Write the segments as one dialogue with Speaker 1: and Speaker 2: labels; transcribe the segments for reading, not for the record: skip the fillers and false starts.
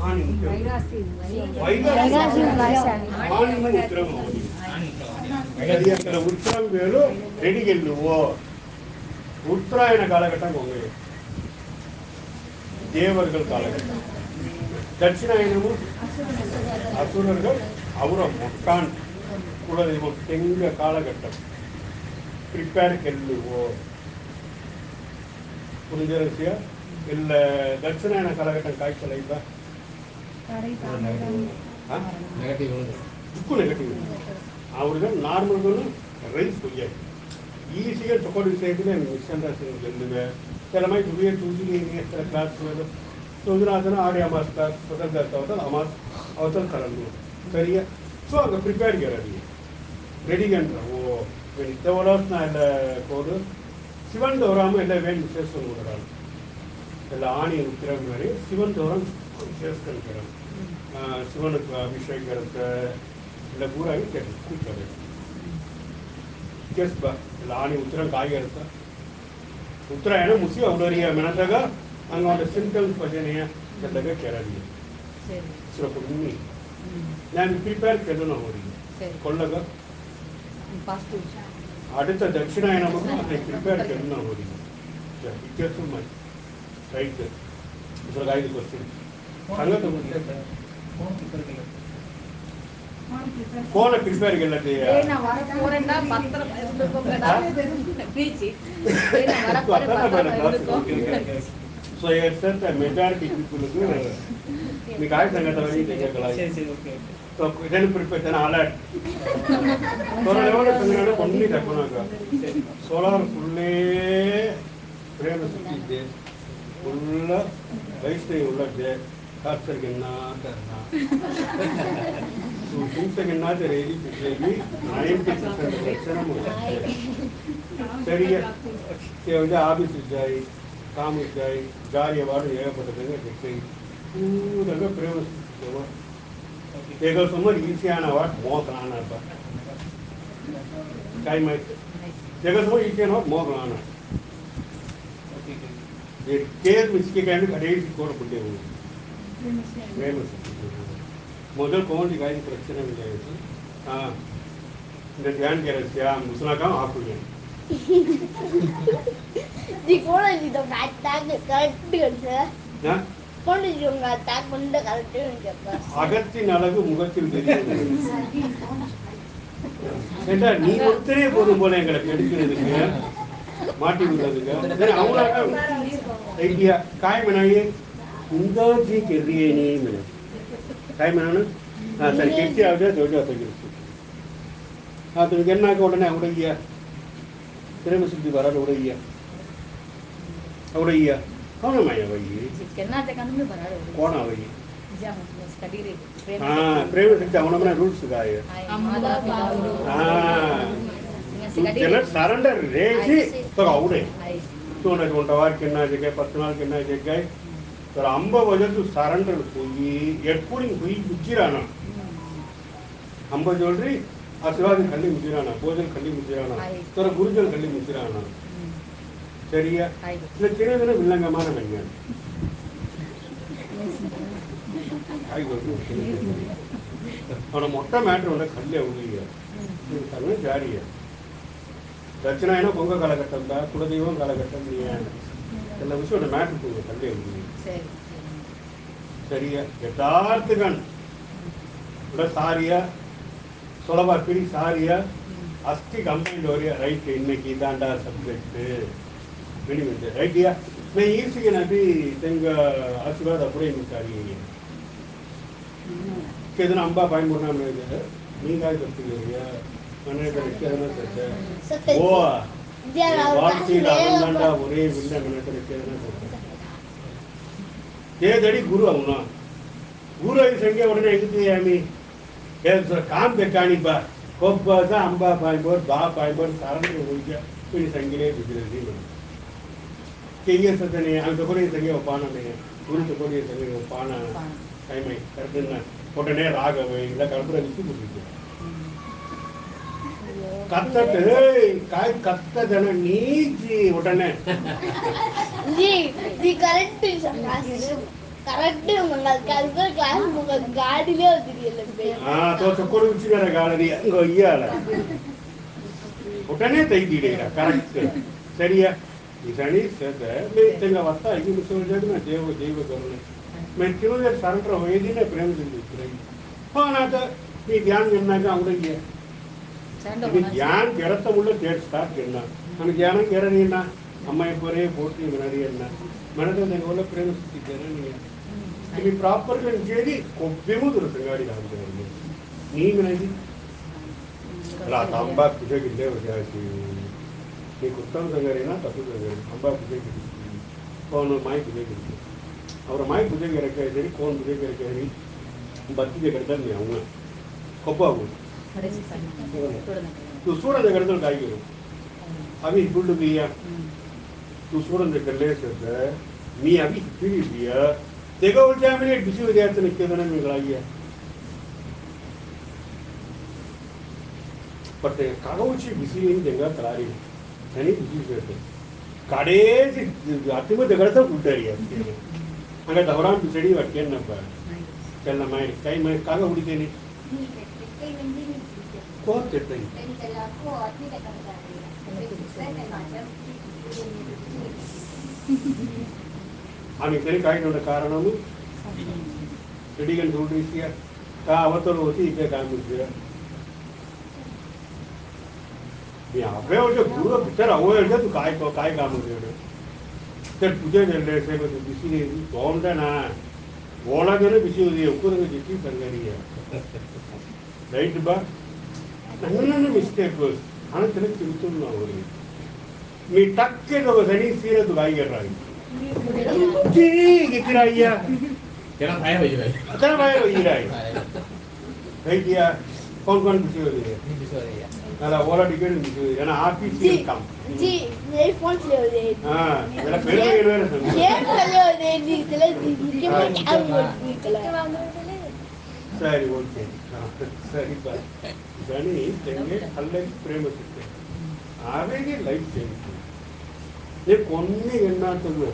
Speaker 1: ஆணி ఉత్తరం వేలు రెడిగెళ్ళువో ఉత్తరాయణ కాలఘట్టం కొంగ தேவர்கள் காலகட்டம். தட்சிணாயனமும் அசுரர்கள் அவர மொட்டான் குலதெய்வம் எங்க காலகட்டம் ப்ரிப்பேர் கெல்லுவோ புரிஞ்ச ಇಲ್ಲ ದಕ್ಷಿಣಾಯನ ಕಾಲಘಟ್ಟ ಕಾಯ್ತಲ್ಲ ಈಗ ದುಕ್ಕು ನೆಗಟಿವ್ ಅವ್ರಿಗೆ ನಾರ್ಮಲ್ಗಳು ರೈಸ್ ಕೊಯ್ಯಾಗಿ ಈಸಿಗೆ ತಗೊಂಡು ವಿಷಯದಲ್ಲಿ ಮಿಸ್ ಅಂಡರ್ಸ್ಟ್ಯಾಂಡಿಂಗ್ ಗೆಲ್ಲುವೆ ಕೆಲವೊಮ್ಮೆ ದುಡಿಯ ತೂಜಿಗೆ ಹೆಸರ ಕ್ಲಾಸ್ ಸೋದರಾದನ ಆಡಿ ಅಮಾಸ್ ಕ್ಲಾಸ್ ಸ್ವತಂತ್ರ ಅವತಲ್ ಅಮಾಸ್ ಅವತಲ್ ಕರಂದು ಸರಿಯಾ ಸೊ அங்கே ப்ரிப்பேர் ಗೆರಡಿ ரெடிகன்ற ஓ இத்தவளோஸ்னா இல்லை போது சிவன் தோறாமல் இல்லை வேணும் விசேஷம் கொடுக்குறாங்க ಎಲ್ಲ ಆಣಿ ಉತ್ತರ ಮಾಡಿ ಶಿವನ್ ತೋರಂ ಸೇರಿಸ್ಕೊಂತಾರೆ ಶಿವನಕ್ಕೆ ಅಭಿಷೇಕ ಇರುತ್ತೆ ಎಲ್ಲ ಪೂರಾಗಿ ಕೂತಾರೆ ಕೇಸ್ ಬಾ ಎಲ್ಲ ಆಣಿ ಉತ್ತರ ಕಾಯಿ ಇರುತ್ತೆ ಉತ್ತರಾಯಣ ಮುಸಿ ಅವರವರಿಗೆ ಮೆಣದಾಗ ಹಂಗೆ ಒಂದು ಸಿಂಟಮ್ಸ್ ಭಜನೆಯ ಎಲ್ಲಗ ಕೆರಡಿ ಸ್ವಲ್ಪ ಕಮ್ಮಿ ನಾನು ಪ್ರಿಪೇರ್ ಕೆಲ್ಲನು ಅವರಿಗೆ ಕೊಳ್ಳಗ அடுத்த தட்சிணாயனமும் அதை ப்ரிப்பேர் ಕೆಲ್ಲನು ಅವರಿಗೆ ಇತಿಹಾಸ ಮಾಡಿ राइट दूसरा गाइड क्वेश्चन संगत कौन प्रिपेयर केलते ಏನ ವರ ಪೋರೆಂಡ ಪತ್ರ ಇರಬೇಕಂಗಡ ಪೀಚಿ ಏನ ವರ ಪತ್ರ ಸೊ ಯರ್ ದ ಮೆಜಾರಿಟಿ ಪೀಪಲ್ मी काय सांगत आहे त्याच्याकडे तो ಇದನ್ನು ಪ್ರಿಪೇರ್ ತನ ಅಲರ್ಟ್ ಸೋಲಾರ್ ಲೆವೆಲ್ ಸಂಗಡ ಕೊನ್ನಿ ತಕೊನಾಗ ಸೋಲಾರ್ ಫುಲ್ಲೇ ಪ್ರೇಮ ಸುತ್ತಿದೆ फुल वैस उल्लते टार्चर गिना करना हिंसा गिना रेडी पिछले 90% लक्षण सरिया आफीस जाए काम जाए गाड़ी अवार्ड देखते पूरा प्रेम समर ईसियान अवार्ड मोकना टाइम समर ईसियान अवार्ड मोकना केयर मिस्टेक है कडेसी कोड पुट्टे हो फेमस ಮೊದಲು ಕೌಂಟಿ ಗಾಡಿ ಪ್ರಶ್ನೆ ಇದೆ ध्यान के रसिया मुसना का हाकुगे
Speaker 2: दी कोण ಇದು ಬ್ಯಾಟ್ ಕರೆಕ್ಟ್ ಇದೆ
Speaker 1: ಹಾ
Speaker 2: कोण ಇರುಂಗ ಟ್ಯಾಗ್ ಬಂದ ಕರೆಕ್ಟ್ ಇದೆ
Speaker 1: அகத்தின் அழகு முகத்தில் தெரியுது ஏண்டா நீ ஒருத்தரே போதும் போல எங்களை எடுக்கிறதுக்கு மாட்டி விடுறதுக்கு அவங்க ஐடியா काय म्हणाये इंदाजी केरिये नहीं मिले काय म्हणाना हां सर किती आवडे जोडी होते की हां तुम्ही केन्ना का उडने उडैया प्रेम सुद्धी बरा उडैया उडैया कोण माया बाई
Speaker 2: केन्ना ते कानून बरा
Speaker 1: कोण आवई
Speaker 2: जा स्टडी रे
Speaker 1: हां प्रेम सुद्धी आवना रूल्स काय हां त्याला सरेंडर रेजी तो आवडे तो ना कोणता वार केना जगह पर्सनल केना जगह तर अंब वजन तू सरेंडर పోయి ఎప్పుడు పోయి ముచ్చిరానా अंब जोड्री आशीर्वाद खल्ली मुचिराना भोजन खल्ली मुचिराना तर गुरुजन खल्ली मुचिराना सरिया ಇಲ್ಲ ತಿರುಗನ ವಿಲ್ಲಂಗಮಾನ ನಂಗೆ आई ಗೊತ್ತು ಅವನ ಮೊಟ್ಟ ಮ್ಯಾಟರ್ ಒಂದು ಖಲ್ಲೆ ಹೋಗಿಯ ಇದು ಜಾರಿಯ ದಕ್ಷಿಣಾಯನ பொங்க காலகட்டம் தான் குலதெய்வம் காலகட்டம் ಎಲ್ಲ ವಿಷಯ ಮ್ಯಾಟರ್ ಖಲ್ಲೆ ಹೋಗಿ சரியா यथार्थगण उड़ा सारिया सोलह बार फिर सारिया अस्ति कंप्लेंट हो रही है राइट इनमें दांडा सब्जेक्ट मिनी मिलते राइट या मैं ईर्षि के नबी तेंग आशीर्वाद अपने मिसारी है कितना अंबा पाइन बोलना मैं इधर नहीं काय करती है मैंने इधर क्या ना सच्चा वो वार्ती दांडा बुरे बिल्ला मैंने इधर क्या ना सच्चा ये दड़ी गुरु अवना गुरु की संख्या उड़ने कितनी है मी ये काम बेकानी बा कोब्बा सा अंबा पाइबर बा पाइबर सारा नहीं हो गया कोई संख्या नहीं बिजली नहीं बनी किंगे सतने हम तो कोई संख्या उपाना नहीं गुरु तो कोई संख्या उपाना टाइम में कर देना उड़ने राग हुए इला कर्पूर निश्चित बुझी कत्ता काय कत्ता जन नीची उड़ने
Speaker 2: जी करेक्ट ಕರೆಕ್ಟ್ ಕಲ್ಕೋ ಕ್ಲಾಸ್ ಮುಗ ಗಾಡಿಲೇ ಹೋಗ್ತಿದೆಯಲ್ಲ
Speaker 1: तो चक्कर उच्चगाರ ಗಾಳಿ ಹಂಗ ಇಯ್ಯಾಲ ಒಟನೇ ತೆಗಿದಿರಾ ಕರೆಕ್ಟ್ ಸರಿಯಾ ಈ ಸಣಿ ಸದ ಮೇ ತೆಂಗ ವತ್ತ ಈ ಮುಸೋಜದ ಮೇ ದೇವ ಕರುಣೆ ಮೇ ತಿರುವೆ ಸರಂಟ್ರ ಹೋಯಿದಿನ ಪ್ರೇಮ ಸಿಂಧು ಹೋನಾತ ಈ ಧ್ಯಾನ ಎನ್ನಾಗ ಅವರಿಗೆ ಇದು ಧ್ಯಾನ ಕೆರತ ಮುಳ್ಳ ತೇಡ್ಸ್ತಾ ಕೆನ್ನ ನಮಗೆ ಧ್ಯಾನ ಕೆರನಿನ ಅಮ್ಮಯ್ಯ ಪೊರೆ ಪೋಟಿ ಮನರಿಯನ್ನ ಮನದ ನೆಗೋಲ ಪ್ರೇಮಿಸುತ್ತಿದ್ದೇನೆ ini proper kan jadi kopimu terus enggak diambil ini mana lah tambah bisa gede aja sih ini kutam dengarina tapi dengar tambah bisa gede kono mai bisa gede orang mai bisa gede jadi kon bisa gede jadi batu juga gede nih அவங்க kopa aku tu suara dengar tu kayak gitu अभी built भी है tu suara dengar ले सकते मी अभी फिर भी है देखो उल्टा मैंने बिजी हो गया तो निकल देना निकला गया पर ते कागोची बिजी नहीं देगा तलारी यानी बिजी रहते काड़े से आते में देखा था उल्टा ही है अगर दौरान बिचड़ी वक्के न पर चलना मैं कहीं मैं कागो उड़ी नहीं कौन देता है आम्ही तरी काही नव्हतं कारण आम्ही स्टडी करून सोडली का अवतर होती इकडे काय म्हणते मी आपल्या वर्ष गुरु पिक्चर अवय तू काय काय काम होते तर तुझे जल्ले बिसी तोंडा ना ओळागने बिसी होती उಕ್ಕುದಂಗೆ जिट्टी संगरी ರೈಟ್ ಬಾ ನನ್ನ ಮಿಸ್ಟೇಕ್ ಹಣ ತಿರುಗಿ ತಿರುಗುತ್ತು ನಾವು मी टक्के लोग सनी सीरे तो गाई कर रहा है ठीक है किराया
Speaker 3: Kira saya baju baik.
Speaker 1: अतर भाई हो ही रहा है भाई किया कौन बिजी हो गए
Speaker 3: Ini bisa ya.
Speaker 1: अला वाला टिकट बिजी हो गया ना आप ही
Speaker 2: जी
Speaker 1: सीट कम
Speaker 2: जी मेरे फोन से हो गए
Speaker 1: हां मेरा पहले ये मेरे संग
Speaker 2: शेयर कर ले हो गए जी चले जी के मैं क्या बोल निकला
Speaker 1: सही ओके सही बात जानी तेंगे अल्लाह की प्रेम सिक्के आवेगी लाइफ चेंज ये कोन्नी एन्नातुगु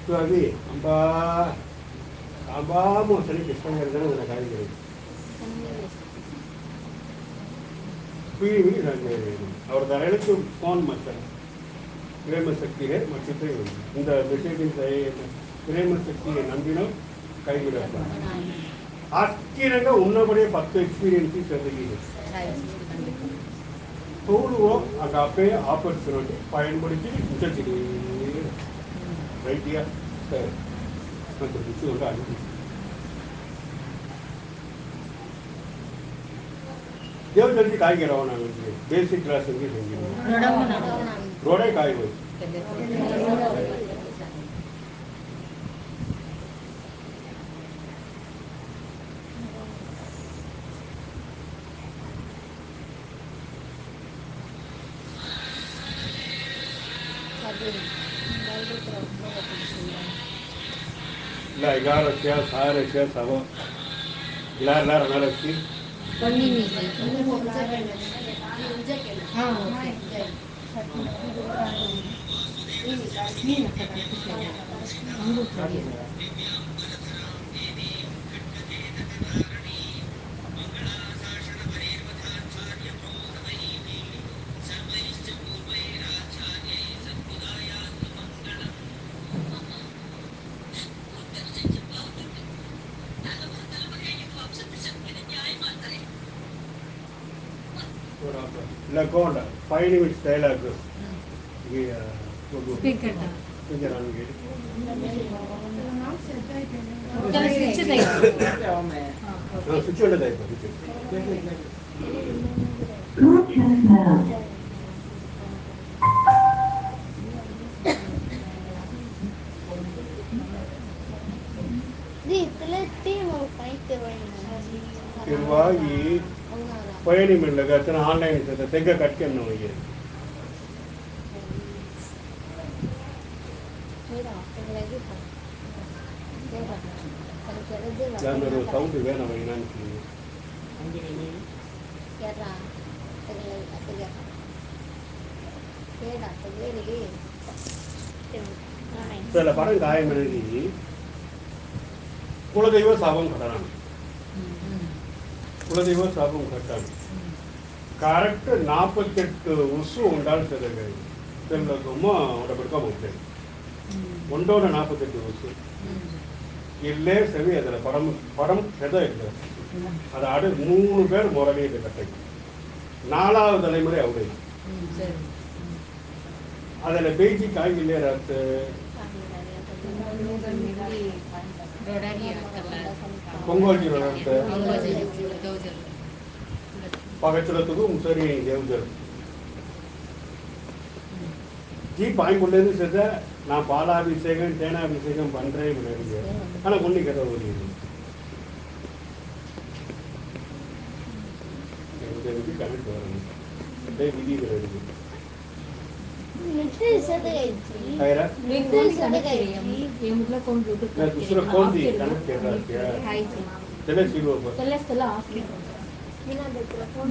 Speaker 1: तो अभी अंबा मोसनी किस्सा करदने उना काय करे पीवी रंगे और दरेलु फोन मत प्रेम शक्ति है मचिते इंद मेसेजिंग सही प्रेम शक्ति है नंदिनो कई बिडप्पा आश्चर्यंगा उन्नबडे 10 एक्सपीरियंस चदिगिदे तोलुवो अगापे ऑपर्चुनिटी பயன்படுத்தி உச்சச்சிடி ரைட்டியா சரி அந்த விஷயம் வந்து அனுப்பி देव जल्दी काय गिराव ना म्हणजे बेसिक क्लास संगी संगी रोडे काय होय ला 11 क्या सारे क्या सब लार नरसी Lagonda 5 minutes dialogue ये
Speaker 4: Speaker
Speaker 1: speaker on गए
Speaker 4: Can I switch it like
Speaker 1: हां स्विच ऑन है
Speaker 2: जी चले तीन और फाइट करवाएंगे
Speaker 1: फिर वाही पहले में लगा था ऑनलाइन से तेगा कट के ना होइए जान रो साउंड है ना भाई नाम की
Speaker 2: केरा तेगा केरा तेगा
Speaker 1: चला पढ़ गाय मैंने दी కులదైవ శాపం కట్టాను కులదైవ శాపం కట్టాను కరెక్ట్ 48 ఉసు ఉండాల్సిందే தெருலக்கம்மா அவட படுக்காம விட்டேன் ஒன்றோட 48 வருஷம் இல்லே செவி அதில் படம் எதோ இல்லை அது ஆடு 3 பேர் முறையே இது கட்டை 4வது தலைமுறை அவரு அதில் பேஜி காய்கில்லே ராத்து பொங்கோஜி ராத்து பகச்சுரத்துக்கும் சரி தேவஜர் ஜீப் வாங்கி கொண்டு வந்து சேர்த்தா நான் பாலாபிஷேகம் தேனாபிஷேகம் பண்ணுறேன் கிடையாது ஆனால் பொண்ணு கதை ஓடிடுது எனக்கு கணக்கு வரணும் விதி கிடையாது दूसरा कौन सी कनक कर रहा है चले सीलो पर
Speaker 2: चले चला बिना देख फोन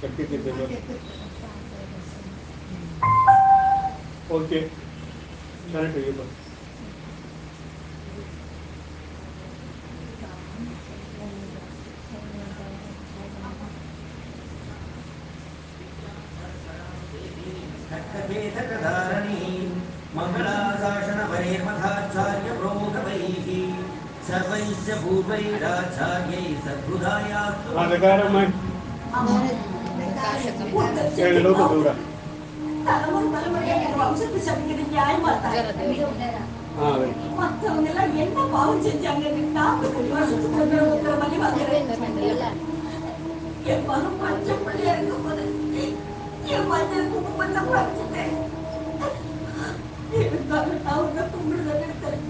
Speaker 1: कट्टी के दे ओके कनेक्ट ये पर
Speaker 5: मंगलाशासनवरेर्मथाचार्य प्रोगवैः सर्वैश्च पूर्वैराचार्यैः सद्बुधायास्तु
Speaker 1: आदकारमय ஏழு லோக தூர
Speaker 6: வம்சத்து சமைக்கிற நியாயமா மற்றவங்க எல்லாம் என்ன பாவம் செஞ்சாங்க 40 வருஷத்துக்கு வழி வாங்குறேன் என் மகன் பச்சை பிள்ளையா இருக்கும் போது என் மஞ்சள் குங்குமம் படிச்சுட்டேன் இருந்தாலும் நான் உன்னை கும்பிடுதான் எடுத்தேன்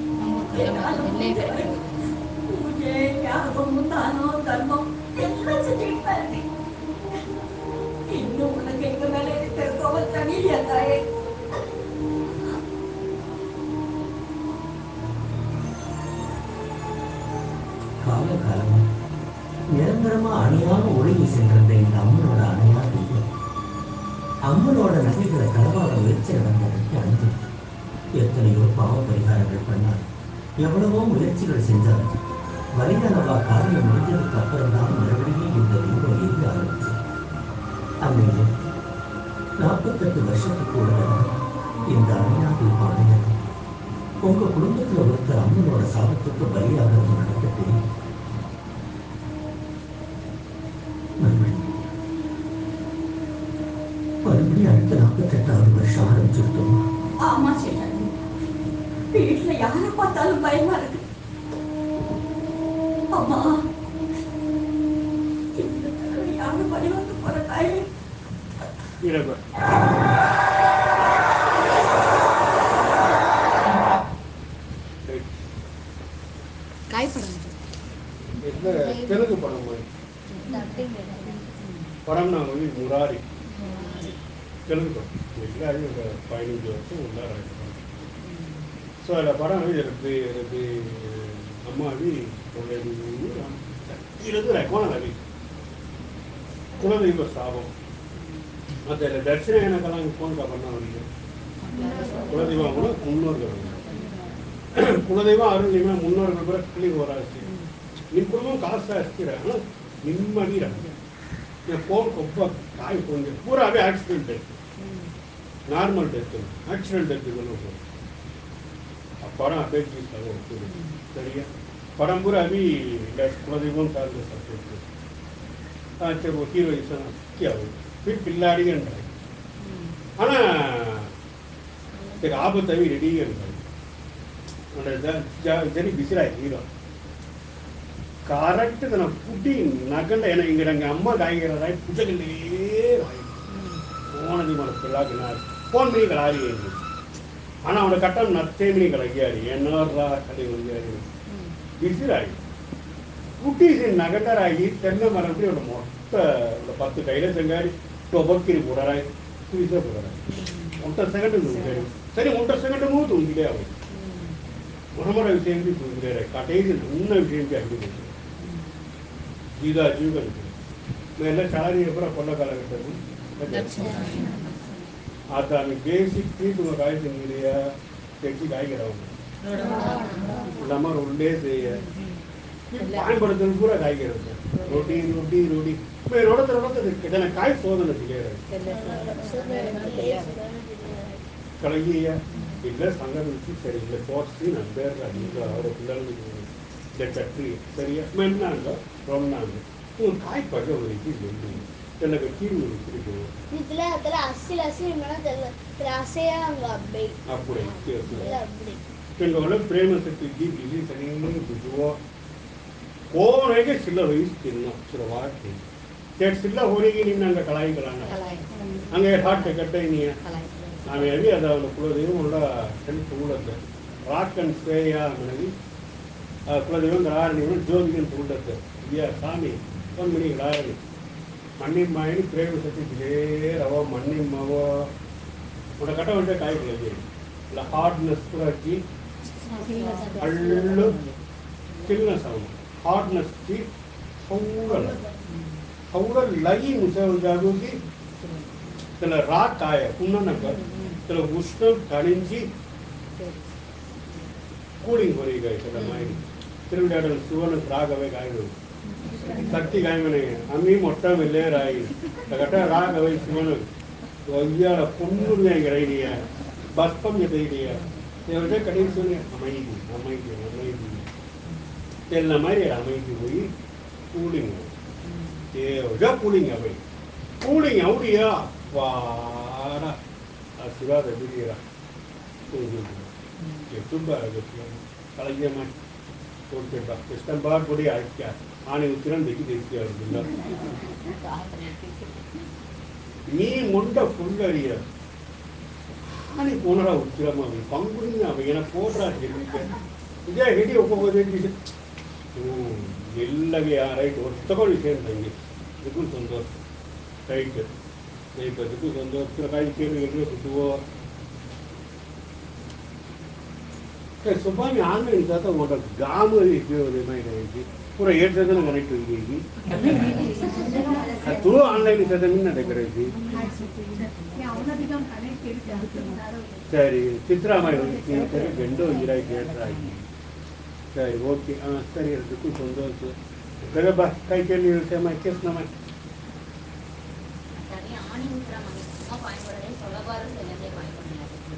Speaker 6: பூஜை ஞாபகம் தானம் தர்மம் எல்லாம் செஞ்சுக்கிட்டு இருந்தேன் இன்னும் உனக்கு எங்க மேல இருக்கிற கோபம் தனியா தாயே
Speaker 5: காலகாலமா நிரந்தரமா அணியாம ஒழுங்கி சென்றிருந்த இந்த அம்மனோட அணையா தெய்வம் அம்மனோட நகைகளை களவாக முயற்சி நடந்ததற்கு அஞ்சு எத்தனையோ பாவ பரிகாரங்கள் பண்ணார் எவ்வளவோ முயற்சிகள் செஞ்சார் வலிதளவா காரியம் முடிஞ்சதுக்கு அப்புறம் தான் மறுபடியும் இந்த தெய்வம் எரிய ஆரம்பிச்சு அன்னையில 48 வருஷத்துக்கு ஒரு இந்த அணையாவில் பாடையாக உங்க குடும்பத்துல ஒருத்தர் அம்மனோட சாபத்துக்கு பலியாக நடந்துட்டு மறுபடியும் அடுத்த 48வது வருஷம் ஆரம்பிச்சிருக்கோம்.
Speaker 6: ஆமா சேட்டாங்க வீட்டுல யாரை பார்த்தாலும் பயமா இருக்கு அம்மா யாரும் படி வந்து போற தாயே
Speaker 1: தெலுங்கு படம் படம் நான் வந்து முராரி தெலுங்கு படம் எல்லாரும் 15 வருஷம் உள்ளார ஸோ அதில் படம் எனக்கு அம்மாவி இருபது கோணம் ரவி குலதெய்வ சாபம் அதில் தட்சிண எனக்கெல்லாம் ஃபோன் பண்ண வரீங்க குலதெய்வம் கூட முன்னோர்கள் குலதெய்வம் அருள்மா முன்னோர்கள் கூட கிளிக்கு வராச்சு ನಿಮ್ಮ ಕುಟುಂಬ ಕಾಸ್ತ ಹಚ್ತೀರ ನಿಮ್ಮದಿರ ಫೋನ್ ಒಬ್ಬ ಕಾಯಿ ಫೋನ್ಗೆ ಪೂರ ಅವೇ accident death normal death accident death படம் அபேஜி சரியா படம் பூரா அபி குலதெய்வம் சார்ந்த சப்ஜெக்ட் சரி ஒரு ஹீரோயின்ஸ் ஆகும் फिर पिल्लाड़ी अंटाరు ஆனா ஆபத்து அவி ரெடி అంటారు ஜரி பிசிராய் ஹீரோ கரெக்ட் நான் புட்டி நகண்ட ஏன்னா இங்கே எங்கள் அம்மா காய்கிறதா புஜகல்லே போனது மன பிள்ளாக்கு நான் ஃபோன் பண்ணி கலாரி ஆனால் அவனை கட்டம் நத்தேமணி கலக்கியாரு என்னோடா கதை கலக்கியாரு பிசிராய் புட்டி நகண்டராகி தென்னை மரப்படி அவனை மொட்டை 10 கையில் செங்காரி டொபக்கிரி போடுறாய் சுவிசா போடுறாய் 1 செகண்ட் தூங்காரு சரி 1 செகண்ட் மூணு தூங்கிட்டே அவன் முறமுறை விஷயம் தூங்கிறாரு கடைசி நல்ல விஷயம் அப்படி கீதா ஜீவன் ಮೇಲೆ शाळा पूरा कोल्ला कालघट्टದ್ದು आता आम्ही बेसिक ती तुम्हाला काय सांगितली त्याची काय करावं लमर उल्लेस पाणी पडतं पुरा काय करायचं रोटी रोटी रोटी मग रोडत रोडत त्याला काय शोधलं तिथे கலங்கி இல்லை சங்கம் வச்சு சரி இல்லை போட்டு நான் பேர் அவரை பிள்ளைங்க இந்த சட்னி சரியா மென்னாங்க ரொம்னாங்க ஒரு காய் பழ ஒரு இது இல்லை தெல்ல கீழ் ஒரு பிடிக்கும்
Speaker 2: இதுல அதுல அசில் அசில் மேல தெல்ல அசையா அங்க அப்படி
Speaker 1: அப்படி எங்களோட பிரேம சக்தி ஜீவி தனியாக புஜுவோ கோரேಗೆ சில வயசு தின்னும் சில வாட்டி கேட் சில ಹೋಳಿಗೆ ನಿನ್ನ ಅಂಗ ಕಳಾಯಿಗಳಾನ ಹಂಗೆ ಹಾಟ್ ಕಟ್ಟೆ ನೀ ಆಮೇಲೆ ಅವಿ ಅದ ಕುಲದೇವ ಉಳ್ಳ ಹೆಣ್ಣು ಕೂಡತ್ತೆ ರಾಕ್ ಅಂಡ್ ಸ್ವೇಯ ಮನವಿ ಕುಲದೇವ ರಾರಣಿ ಜೋಗಿಗೆ ಕೂಡತ್ತೆ ಇಯ ಸ್ವಾಮಿ ಒಂದು ಮನೆಗೆ ರಾರಣಿ மண்ணின் மாயினி பிரேம சக்தி ரவா மண்ணின் மாவோ உட கட்ட வந்து காய்கறி இல்லை ஹார்ட்னஸ் கூட வச்சு அள்ளு ஸ்டில்னஸ் ஆகும் ஹார்ட்னஸ் ची हवल लगी मुसळ जागोगी त्याला राग काय पुन्हा नका त्याला उष्ण काढींची कूलिंग बरी काय त्याला माहिती तिरुवड्याडल सुवर्ण राग हवे काय शक्ती काय म्हणे आम्ही मोठा वेल्लेर आहे गट राग हवे सुवर्ण वैयाळ पुन्हा राहिली आहे बाष्पम येते तेवढे कडेच அமைதி அமைதி அமைதி त्याला माहिती அமைதி போய் கூலிங் தேவ கூலிங் அவை கூலிங் அப்படியா வாடா சிவாத பிடிக்கிறா ತುಂಬ ಕಳಗಿಯಮ್ಮ ಕೊಡ್ತಿದ್ದ ಇಷ್ಟಂಬಾರ್ ಕೊಡಿ ಆಯ್ಕೆ ಆನೆ ಉತ್ತಿರ ತೆಗಿ ಅವ್ರದಿಲ್ಲ ನೀ ಮುಂಡ ಫುಲ್ ಅರಿಯ ಆನೆ ಪುನರ ಉತ್ತಿರಮ್ಮ ಅವ ಪಂಗುಡಿನ ಅವ ಏನ ಪೋಟ್ರ ಇದೇ ಹಿಡಿ ಒಪ್ಪೋಗೋದೇನು ಎಲ್ಲಗೆ ರೈಟ್ ಒಟ್ಟು ತಗೊಳ್ಳಿ ಸೇರಿದಂಗೆ ಇದಕ್ಕೂ ಸಂತೋಷ ರೈಟ್ ರೈಟ್ ಅದಕ್ಕೂ ಸಂತೋಷ ಕಾಯಿ ಕೇಳಿ ಎಲ್ಲರೂ ಸುತ್ತುವೋ सुबह में आने जाता वो गांव में पूरा एट सेकंड कनेक्ट होगी तू ऑनलाइन सेकंड करायची ಸರಿ ಸಿದ್ದರಾಮಯ್ಯ ಗಂಡು ಇರಾಯಿ ಕೇಳ್ತಾಗಿ ಸರಿ ಓಕೆ ಸರಿ ಅದಕ್ಕೂ ಸಂತೋಷ ಕರೆ ಬಾ ಕೈ ಕೇಳಿ ಸೇಮ ಕೇಸ್ ನಮ್ಮ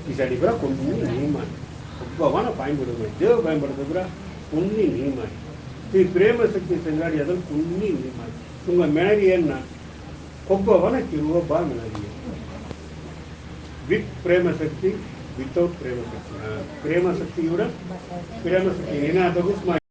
Speaker 1: ಈ ಸರಿ ಬರ ಕೊಂದು ನೇಮ ಒಬ್ಬವನ பயன்படுவேன் தேவ பயன்படுத்துகிற புண்ணி நீமாய் ಈ ಪ್ರೇಮ ಶಕ್ತಿ ಸಂಗಾಡಿ ಅದ್ರಲ್ಲಿ ಪುಣ್ಯ ನೀಮಾಯಿ ತುಂಬ ಮೆಣರಿಯನ್ನ ಒಬ್ಬವನಕ್ಕಿರುವ ಬಾ ಮೆಣರಿಯ ವಿತ್ ಪ್ರೇಮ ಶಕ್ತಿ ವಿತೌಟ್ ಪ್ರೇಮ ಶಕ್ತಿ ಪ್ರೇಮ ಶಕ್ತಿಯುಡ ಪ್ರೇಮ ಶಕ್ತಿ ಏನಾದರೂ